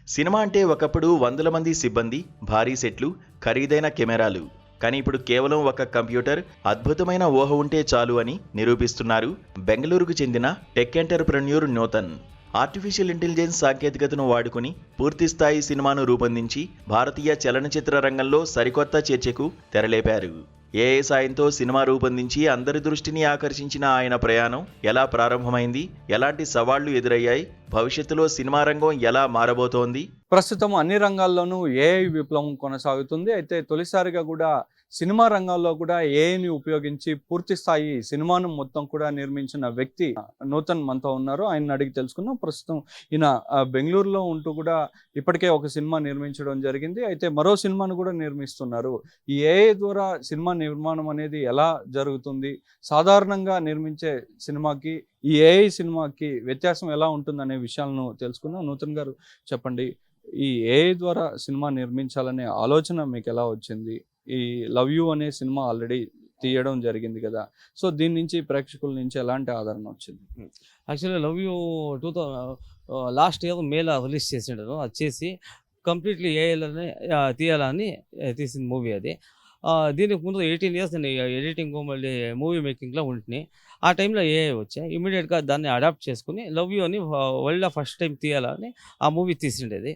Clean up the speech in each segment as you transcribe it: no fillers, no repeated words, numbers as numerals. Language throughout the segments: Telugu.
సినిమా అంటే ఒకప్పుడు వందల మంది సిబ్బంది, భారీ సెట్లు, ఖరీదైన కెమెరాలు. కానీ ఇప్పుడు కేవలం ఒక కంప్యూటర్, అద్భుతమైన ఊహ ఉంటే చాలు అని నిరూపిస్తున్నారు బెంగళూరుకు చెందిన tech entrepreneur Nutan. Artificial intelligence సాంకేతికతను వాడుకుని పూర్తిస్థాయి సినిమాను రూపొందించి భారతీయ చలనచిత్ర రంగంలో సరికొత్త చర్చకు తెరలేపారు. ఏఐ సాయంతో సినిమా రూపొందించి అందరి దృష్టిని ఆకర్షించిన ఆయన ప్రయాణం ఎలా ప్రారంభమైంది, ఎలాంటి సవాళ్లు ఎదురయ్యాయి, భవిష్యత్తులో సినిమా రంగం ఎలా మారబోతోంది? ప్రస్తుతం అన్ని రంగాల్లోనూ ఏఐ విప్లవం కొనసాగుతుంది. అయితే తొలిసారిగా కూడా సినిమా రంగాల్లో కూడా ఏఐని ఉపయోగించి పూర్తి స్థాయి సినిమాను మొత్తం కూడా నిర్మించిన వ్యక్తి నూతన్ మనతో ఉన్నారు. ఆయన్ని అడిగి తెలుసుకుందాం. ప్రస్తుతం ఈయన బెంగుళూరులో ఉంటూ కూడా ఇప్పటికే ఒక సినిమా నిర్మించడం జరిగింది. అయితే మరో సినిమాను కూడా నిర్మిస్తున్నారు. ఈ ఏఐ ద్వారా సినిమా నిర్మాణం అనేది ఎలా జరుగుతుంది? సాధారణంగా నిర్మించే సినిమాకి ఈ ఏఐ సినిమాకి వ్యత్యాసం ఎలా ఉంటుందనే విషయాలను తెలుసుకుందాం. నూతన్ గారు చెప్పండి. ఈ ఏఐ ద్వారా సినిమా నిర్మించాలనే ఆలోచన మీకు ఎలా వచ్చింది? ఈ 'లవ్ యూ' అనే సినిమా ఆల్రెడీ తీయడం జరిగింది కదా! సో, దీని నుంచి ప్రేక్షకుల నుంచి ఎలాంటి ఆదరణ వచ్చింది? యాక్చువల్‌గా 'లవ్ యూ' లాస్ట్ ఇయర్ మేలో రిలీజ్ చేసిండారు. అది చేసి కంప్లీట్‌లీ ఏఐలోనే తీయాలని తీసిన మూవీ అది. దీనికి ముందు 18 ఇయర్స్ నేను ఎడిటింగ్ మళ్ళీ మూవీ మేకింగ్‌లో ఉంటిని. ఆ టైంలో ఏఐ వచ్చాయి. ఇమ్మీడియేట్‌గా దాన్ని అడాప్ట్ చేసుకొని 'లవ్ యూ' అని వరల్డ్‌లో ఫస్ట్ టైం తీయాలని ఆ మూవీ తీసిండేది.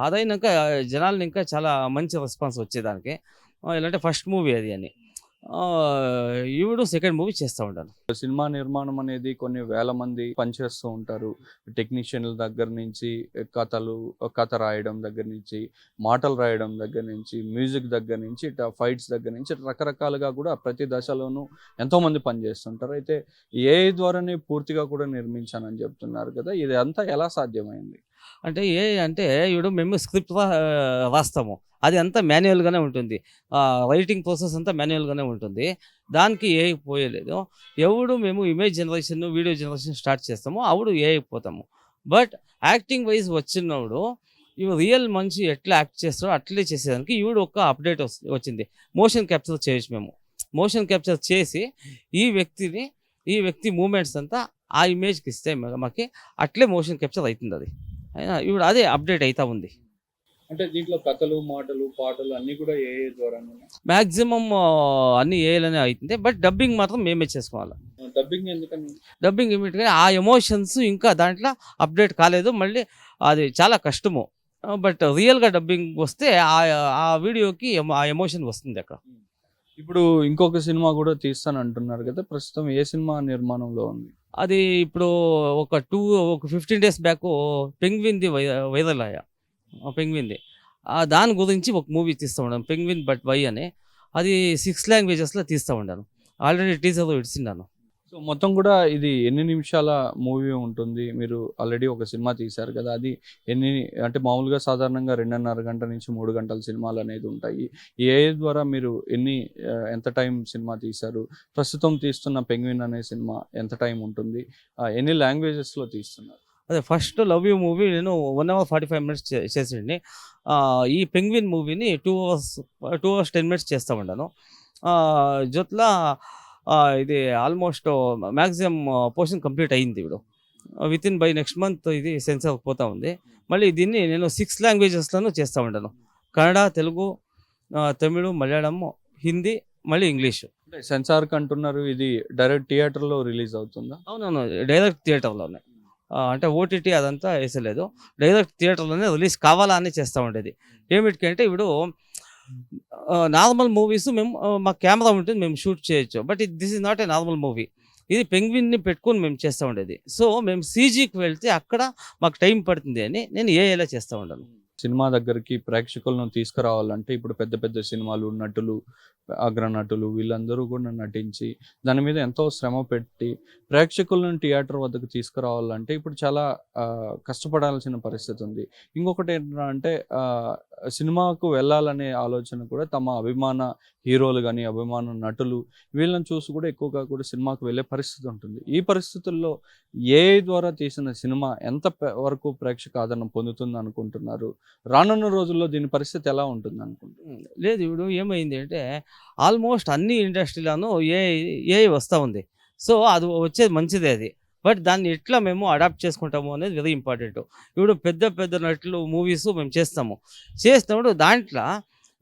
అదైనాక జనాల్ని ఇంకా చాలా మంచి రెస్పాన్స్ వచ్చేదానికి. ఎలా అంటే ఫస్ట్ మూవీ అది అని. ఇప్పుడు సెకండ్ మూవీ చేస్తా ఉంటాను. సినిమా నిర్మాణం అనేది కొన్ని వేల మంది పనిచేస్తూ ఉంటారు. టెక్నీషియన్‌ల దగ్గర నుంచి కథ రాయడం దగ్గర నుంచి, మాటలు రాయడం దగ్గర నుంచి, మ్యూజిక్ దగ్గర నుంచి, ఫైట్స్ దగ్గర నుంచి రకరకాలుగా కూడా ప్రతి దశలోనూ ఎంతోమంది పనిచేస్తుంటారు. అయితే ఏఐ ద్వారానే పూర్తిగా కూడా నిర్మించానని చెప్తున్నారు కదా! ఇది అంతా ఎలా సాధ్యమైంది? అంటే అంటే ఇప్పుడు మేము స్క్రిప్ట్ రాస్తాము. అది అంతా మాన్యువల్‌గానే ఉంటుంది. రైటింగ్ ప్రాసెస్ అంతా మాన్యువల్‌గానే ఉంటుంది. దానికి ఏఐ పోయలేదు. మేము image generation, video generation start చేస్తామో అప్పుడు ఏఐకి పోతాము. బట్ యాక్టింగ్ వైజ్ వచ్చినప్పుడు రియల్ మనిషి ఎట్లా యాక్ట్ చేస్తారో అట్లే చేసేదానికి ఒక అప్డేట్ వచ్చింది. మోషన్ క్యాప్చర్ చేయొచ్చు మేము. మోషన్ క్యాప్చర్ చేసి ఈ వ్యక్తి మూవ్‌మెంట్స్ అంతా ఆ ఇమేజ్‌కి ఇస్తే మాకి అట్లే మోషన్ క్యాప్చర్ అయితుందది. ఇప్పుడు అదే అప్డేట్ అయితా ఉంది. అంటే దీంట్లో కథలు, మాటలు, పాటలు అన్నీ కూడా ఏఐ ద్వారానే. మాక్సిమం అన్నీ ఏఐలోనే అయితుంది. బట్ డబ్బింగ్ మాత్రం మేమే చేసుకోవాలి. డబ్బింగ్ ఎందుకని? డబ్బింగ్ ఇమ్మీడియట్‌గా ఆ ఎమోషన్స్ ఇంకా దాంట్లో అప్డేట్ కాలేదు. మళ్ళీ అది చాలా కష్టము. బట్ రియల్‌గా డబ్బింగ్ వస్తే ఆ వీడియోకి ఆ ఎమోషన్ వస్తుంది అక్కడ. ఇప్పుడు ఇంకొక సినిమా కూడా తీస్తానంటున్నారు కదా! ప్రస్తుతం ఏ సినిమా నిర్మాణంలో ఉంది? అది ఇప్పుడు ఒక 15 డేస్ బ్యాకు పెంగ్విన్‌ది వైరల్ అయ్యా. పెంగ్విన్‌ది. దాని గురించి ఒక మూవీ తీస్తా ఉన్నాను. 'పెంగ్విన్ బట్ వై' అని. అది 6 లాంగ్వేజెస్‌లో తీస్తా ఉన్నాను. Already teaser ఇడిసిండాను. సో, మొత్తం కూడా ఇది ఎన్ని నిమిషాల మూవీ ఉంటుంది? మీరు ఆల్రెడీ ఒక సినిమా తీశారు కదా! అది అంటే మామూలుగా సాధారణంగా 2:30 గంట నుంచి 3 గంటల సినిమాలనేది ఉంటాయి. ఈ ఏఐ ద్వారా మీరు ఎంత టైం సినిమా తీశారు? ప్రస్తుతం తీస్తున్న 'పెంగ్విన్' అనే సినిమా ఎంత టైం ఉంటుంది? ఎన్ని లాంగ్వేజెస్‌లో తీస్తున్నారు? అదే ఫస్ట్ 'లవ్ యూ' మూవీ నేను 1 అవర్ 45 మినిట్స్ చేసిండిని. ఈ 'పెంగ్విన్' మూవీని 2 అవర్స్ 10 మినిట్స్ చేస్తా ఉన్నాను. జొత్లా ఇది ఆల్మోస్ట్ మాక్సిమం పోర్షన్ కంప్లీట్ అయింది ఇప్పుడు. బై నెక్స్ట్ మంత్ ఇది సెన్సార్‌కి పోతా ఉంది. మళ్ళీ దీన్ని నేను 6 లాంగ్వేజెస్‌లోనూ చేస్తా ఉంటాను. కన్నడ, తెలుగు, తమిళ్, మలయాళం, హిందీ, మళ్ళీ ఇంగ్లీషు. అంటే సెన్సార్‌కి అంటున్నారు. ఇది డైరెక్ట్ థియేటర్‌లో రిలీజ్ అవుతుందా? అవునవును. డైరెక్ట్ థియేటర్‌లోనే. అంటే ఓటీటీ అదంతా ఏసలేదు. డైరెక్ట్ థియేటర్‌లోనే రిలీజ్ కావాలా అని చేస్తా ఉండేది. ఏమిటికంటే ఇప్పుడు నార్మల్ మూవీస్ మేము మా కెమెరా ఉంటుంది. మేము షూట్ చేయొచ్చు. But this is not a normal movie. ఇది పెంగ్విన్‌ని పెట్టుకొని మేము చేస్తా ఉండేది. సో, మేము సీజీకి వెళ్తే అక్కడ మాకు టైం పడుతుంది అని నేను ఏఐలో చేస్తా ఉన్నాను. సినిమా దగ్గరికి ప్రేక్షకులను తీసుకురావాలంటే ఇప్పుడు పెద్ద పెద్ద సినిమాలు నటులు, అగ్రనటులు వీళ్ళందరూ కూడా నటించి దాని మీద ఎంతో శ్రమ పెట్టి ప్రేక్షకులను థియేటర్ వద్దకు తీసుకురావాలంటే ఇప్పుడు చాలా కష్టపడాల్సిన పరిస్థితి ఉంది. ఇంకొకటి ఏంటంటే సినిమాకు వెళ్ళాలనే ఆలోచన కూడా తమ అభిమాన హీరోలు కానీ, అభిమాన నటులు వీళ్ళని చూసి కూడా ఎక్కువగా కూడా సినిమాకు వెళ్ళే పరిస్థితి ఉంటుంది. ఈ పరిస్థితుల్లో ఏఐ ద్వారా తీసిన సినిమా ఎంత వరకు ప్రేక్షక ఆదరణ పొందుతుంది అనుకుంటున్నారు? రానున్న రోజుల్లో దీని పరిస్థితి ఎలా ఉంటుంది అనుకుంటున్నారు? లేదు ఇప్పుడు ఏమైంది అంటే ఆల్మోస్ట్ అన్ని ఇండస్ట్రీలోనూ ఏఐ వస్తూ ఉంది. సో, అది వచ్చేది మంచిదే అది. బట్ దాన్ని ఎట్లా మేము అడాప్ట్ చేసుకుంటాము అనేది వెరీ ఇంపార్టెంట్. ఇప్పుడు పెద్ద పెద్ద నటులు మూవీస్ మేము చేసినప్పుడు దాంట్లో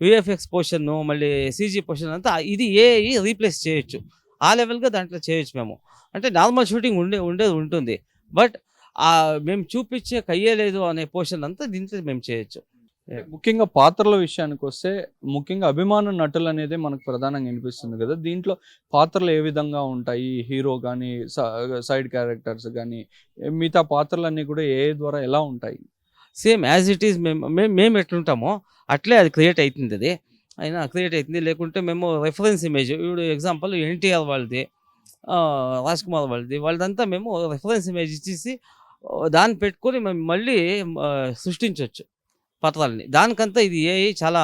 విఎఫ్ఎక్స్ పోర్షన్ మళ్ళీ సీజీ పోర్షన్ అంతా ఇది ఏఐ రీప్లేస్ చేయొచ్చు. ఆ లెవెల్గా దాంట్లో చేయొచ్చు మేము. అంటే నార్మల్ షూటింగ్ ఉండేది ఉంటుంది. బట్ మేము చూపించే కయ్యలేదు అనే పోర్షన్ అంతా దీంట్లో మేము చేయొచ్చు. ముఖ్యంగా పాత్రల విషయానికి వస్తే ముఖ్యంగా అభిమాన నటులు అనేది మనకు ప్రధానంగా వినిపిస్తుంది కదా. దీంట్లో పాత్రలు ఏ విధంగా ఉంటాయి? హీరో కానీ సైడ్ క్యారెక్టర్స్ కానీ మిగతా పాత్రలన్నీ కూడా ఏ ద్వారా ఎలా ఉంటాయి? సేమ్ యాజ్ ఇట్ ఈస్ మేము ఎట్లుంటామో అట్లే అది క్రియేట్ అవుతుంది. అది అయినా క్రియేట్ అవుతుంది. లేకుంటే మేము రెఫరెన్స్ ఇమేజ్ ఇప్పుడు ఎగ్జాంపుల్ ఎన్టీఆర్ వాళ్ళది, రాజ్ కుమార్ వాళ్ళదంతా మేము రెఫరెన్స్ ఇమేజ్ ఇచ్చేసి దాన్ని పెట్టుకొని మేము మళ్ళీ సృష్టించవచ్చు పాత్రల్ని. దానికంతా ఇది ఏఐ చాలా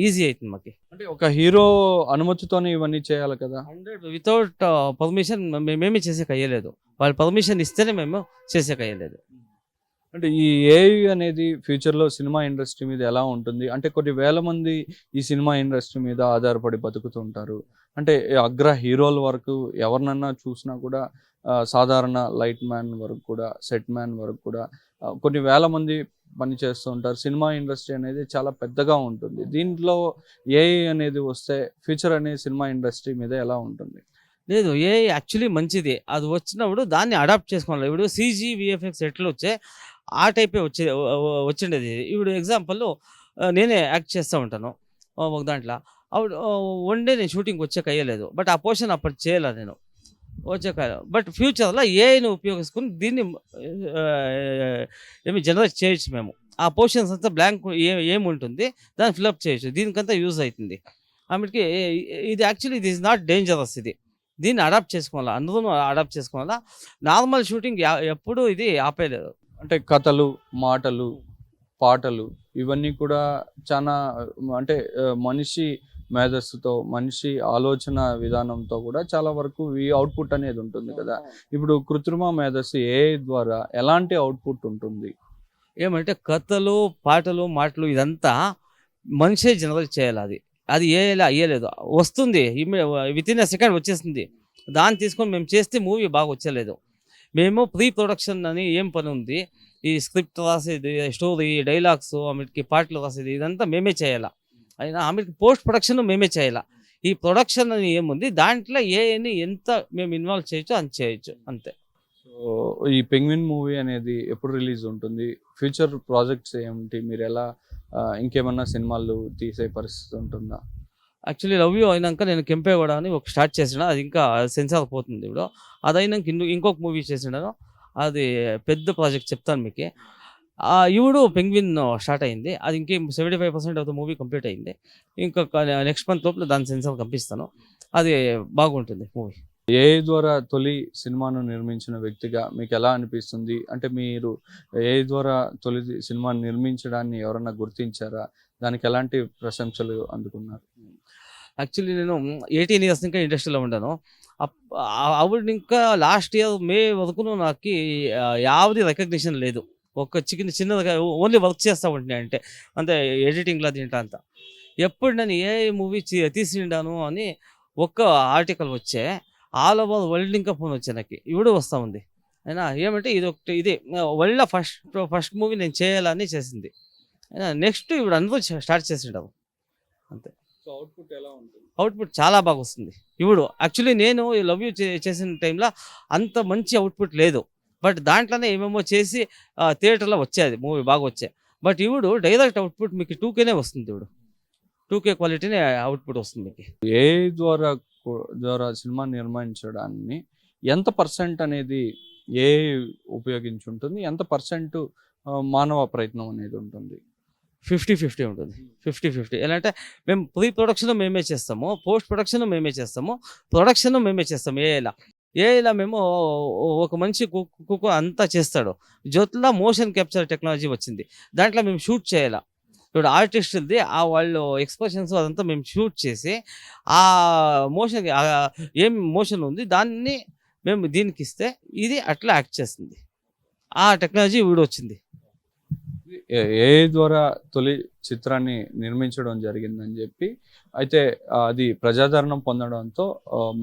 ఈజీ అవుతుంది మాకు. అంటే ఒక హీరో అనుమతితోనే ఇవన్నీ చేయాలి కదా. 100 వితౌట్ పర్మిషన్ మేమేమీ చేసేకి అయ్యలేదు. వాళ్ళు పర్మిషన్ ఇస్తేనే మేము చేసేకి అయ్యలేదు. అంటే ఈ ఏఐ అనేది ఫ్యూచర్లో సినిమా ఇండస్ట్రీ మీద ఎలా ఉంటుంది? అంటే కొన్ని వేల మంది ఈ సినిమా ఇండస్ట్రీ మీద ఆధారపడి బతుకుతుంటారు. అంటే అగ్ర హీరోల వరకు ఎవరినన్నా చూసినా కూడా సాధారణ లైట్ మ్యాన్ వరకు కూడా, సెట్ మ్యాన్ వరకు కూడా కొన్ని వేల మంది పని చేస్తూ ఉంటారు. సినిమా ఇండస్ట్రీ అనేది చాలా పెద్దగా ఉంటుంది. దీంట్లో ఏఐ అనేది వస్తే ఫ్యూచర్ అనేది సినిమా ఇండస్ట్రీ మీద ఎలా ఉంటుంది? లేదు, ఏఐ యాక్చువల్లీ మంచిది. అది వచ్చినప్పుడు దాన్ని అడాప్ట్ చేసుకోవాలి. ఇప్పుడు సీజీ విఎఫ్ఎక్స్ ఎట్లా వచ్చే ఆ టైపే వచ్చిండేది. ఇప్పుడు ఎగ్జాంపుల్ నేనే యాక్ట్ చేస్తూ ఉంటాను ఒక దాంట్లో. అప్పుడు వన్ డే నేను షూటింగ్కి వచ్చాక అయ్యలేదు. బట్ ఆ పోర్షన్ అప్పటి చేయాల నేను వచ్చాక. బట్ ఫ్యూచర్లో ఏఐని ఉపయోగించుకుని దీన్ని ఏమి జనరేట్ చేయొచ్చు మేము. ఆ పోర్షన్స్ అంతా బ్లాంక్ ఏముంటుంది దాన్ని ఫిల్అప్ చేయొచ్చు. దీనికంతా యూజ్ అవుతుంది. ఆమెకి ఇది యాక్చువల్లీ ఇది ఈజ్ నాట్ డేంజరస్. దీన్ని అడాప్ట్ చేసుకోవాలా, అందరూ అడాప్ట్ చేసుకోవాలా. నార్మల్ షూటింగ్ ఎప్పుడు ఇది ఆపేయలేదు. అంటే కథలు, మాటలు, పాటలు ఇవన్నీ కూడా చాలా అంటే మనిషి మేధస్సుతో, మనిషి ఆలోచన విధానంతో కూడా చాలా వరకు ఈ అవుట్పుట్ అనేది ఉంటుంది కదా. ఇప్పుడు కృత్రిమ మేధస్సు ఏఐ ద్వారా ఎలాంటి అవుట్పుట్ ఉంటుంది? ఏమంటే కథలు, పాటలు, మాటలు ఇదంతా మనిషే జనరేట్ చేయాలి. అది ఏఐలా అయ్యలేదు. వస్తుంది వితిన్ ఎ సెకండ్ వచ్చేస్తుంది. దాన్ని తీసుకొని మేము చేస్తే మూవీ బాగా వచ్చలేదు. మేము ప్రీ ప్రొడక్షన్ అని ఏం పని ఉంది, ఈ స్క్రిప్ట్ రాసేది, స్టోరీ, డైలాగ్స్, ఆమెకి పాటలు రాసేది ఇదంతా మేమే చేయాలా. అయినా ఆమెకి పోస్ట్ ప్రొడక్షన్ మేమే చేయాలా. ఈ ప్రొడక్షన్ అని ఏముంది దాంట్లో ఏఐని ఎంత మేము ఇన్వాల్వ్ చేయొచ్చు అని చేయొచ్చు అంతే. సో ఈ పెంగ్విన్ మూవీ అనేది ఎప్పుడు రిలీజ్ ఉంటుంది? ఫ్యూచర్ ప్రాజెక్ట్స్ ఏమిటి? మీరు ఎలా ఇంకేమన్నా సినిమాలు తీసే పరిస్థితి ఉంటుందా? యాక్చువల్లీ లవ్ యూ అయినాక నేను కెంపేగౌడ అని ఒక స్టార్ట్ చేసిన, అది ఇంకా సెన్సార్ పోతుంది. ఇప్పుడు అది అయినాక ఇంకొక మూవీ చేసినాను. అది పెద్ద ప్రాజెక్ట్ చెప్తాను మీకు. ఇప్పుడు పెంగ్విన్ స్టార్ట్ అయింది. అది ఇంకేం 75% ఆఫ్ ద మూవీ కంప్లీట్ అయింది. ఇంకొక నెక్స్ట్ మంత్ లోపల దాని సెన్సార్ పంపిస్తాను. అది బాగుంటుంది మూవీ. ఏఐ ద్వారా తొలి సినిమాను నిర్మించిన వ్యక్తిగా మీకు ఎలా అనిపిస్తుంది? అంటే మీరు ఏఐ ద్వారా తొలి సినిమాను నిర్మించడాన్ని ఎవరన్నా గుర్తించారా? దానికి ఎలాంటి ప్రశంసలు అందుకున్నారు? యాక్చువల్లీ నేను 18 ఇయర్స్ ఇంకా ఇండస్ట్రీలో ఉన్నాను. అప్పుడు ఇంకా లాస్ట్ ఇయర్ మే వరకు నాకు యావది రికగ్నిషన్ లేదు. ఒక చిన్నదిగా ఓన్లీ వర్క్ చేస్తూ ఉంటున్నాయి అంటే ఎడిటింగ్లో తింటా అంతా. ఎప్పుడు నేను ఏఐ మూవీ తీసిండాను అని ఒక్క ఆర్టికల్ వచ్చే ఆల్ ఓవర్ వరల్డ్ ఇంకా ఫోన్ వచ్చే నాకు ఇప్పుడు వస్తూ ఉంది. అయినా ఏమంటే ఇది వరల్డ్లో ఫస్ట్ మూవీ నేను చేయాలని చేసింది. అయినా నెక్స్ట్ ఇప్పుడు అందరూ స్టార్ట్ చేసిండారు అంతే. సో అవుట్పుట్ ఎలా ఉంటుంది? అవుట్పుట్ చాలా బాగా వస్తుంది. ఇప్పుడు యాక్చువల్లీ నేను లవ్ యూ చేసిన టైంలో అంత మంచి అవుట్పుట్ లేదు. బట్ దాంట్లోనే ఏమేమో చేసి థియేటర్లో వచ్చేది మూవీ బాగా వచ్చాయి. బట్ ఇప్పుడు డైరెక్ట్ అవుట్పుట్ మీకు 2Kనే వస్తుంది. ఇప్పుడు 2K క్వాలిటీనే అవుట్పుట్ వస్తుంది మీకు. ఏఐ ద్వారా సినిమా నిర్మించడాన్ని ఎంత పర్సెంట్ అనేది ఏఐ ఉపయోగించి ఉంటుంది? ఎంత పర్సెంట్ మానవ ప్రయత్నం అనేది ఉంటుంది? 50-50 ఉంటుంది. 50-50 ఎలా అంటే మేము ప్రీ ప్రొడక్షన్ మేమే చేస్తాము, పోస్ట్ ప్రొడక్షన్ మేమే చేస్తాము, ప్రొడక్షన్ మేమే చేస్తాము. ఏఐలా మేము ఒక మంచి కుక్ అంతా చేస్తాడు. జ్యోతిలో మోషన్ క్యాప్చర్ టెక్నాలజీ వచ్చింది. దాంట్లో మేము షూట్ చేయాలా. ఇప్పుడు ఆర్టిస్టులది వాళ్ళు ఎక్స్ప్రెషన్స్ అదంతా మేము షూట్ చేసి ఆ మోషన్ ఏం మోషన్ ఉంది దాన్ని మేము దీనికి ఇస్తే ఇది అట్లా యాక్ట్ చేస్తుంది. ఆ టెక్నాలజీ ఇప్పుడు వచ్చింది. ఏఐ ద్వారా తొలి చిత్రాన్ని నిర్మించడం జరిగిందని చెప్పి అయితే అది ప్రజాదరణ పొందడంతో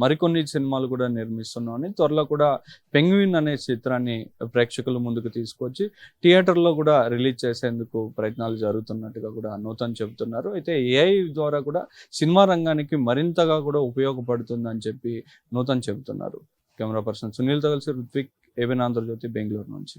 మరికొన్ని సినిమాలు కూడా నిర్మిస్తున్నామని, త్వరలో కూడా పెంగ్విన్ అనే చిత్రాన్ని ప్రేక్షకుల ముందుకు తీసుకొచ్చి థియేటర్లో కూడా రిలీజ్ చేసేందుకు ప్రయత్నాలు జరుగుతున్నట్టుగా కూడా నూతన్ చెబుతున్నారు. అయితే ఏఐ ద్వారా కూడా సినిమా రంగానికి మరింతగా కూడా ఉపయోగపడుతుందని చెప్పి నూతన్ చెబుతున్నారు. కెమెరా పర్సన్ సునీల్తో కలిసి రుత్విక్, ఏబిఎన్ ఆంధ్రజ్యోతి, బెంగళూరు నుంచి.